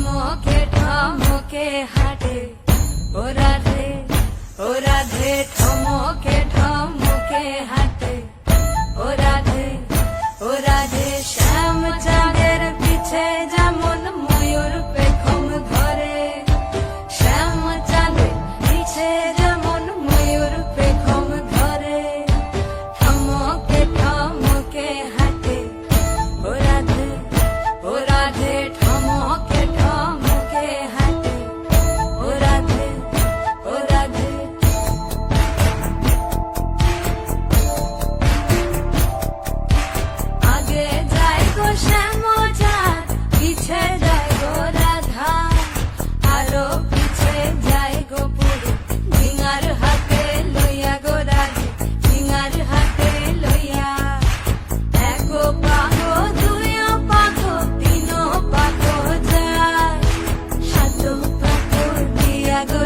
ঠমকে ঠমকে হাঁটে ও রাধে ও রাধে ঠমকে ঠমকে হাঁটে ও রাধে ও রাধে শ্যাম চাঁদের পিছে যেমন ময়ূর পেখম ধরে শ্যাম চাঁদের পিছে যেমন ময়ূর পেখম ধরে ঠমকে ঠমকে হাঁটে ও রাধে ও রাধে ঠমকে ঠমকে হাঁটে ও রাধে ও রাধে আগে যাই গো শ্যাম চাঁদ পিছে যাই গো রাধা আরো পিছে যাই গো পুরী ঝিঙার হাতে লইয়া গো রাধে ঝিঙার হাতে লইয়া এক পাখো দুই পাখো তিন পাখো যায় সাত পাখো দিয়া গো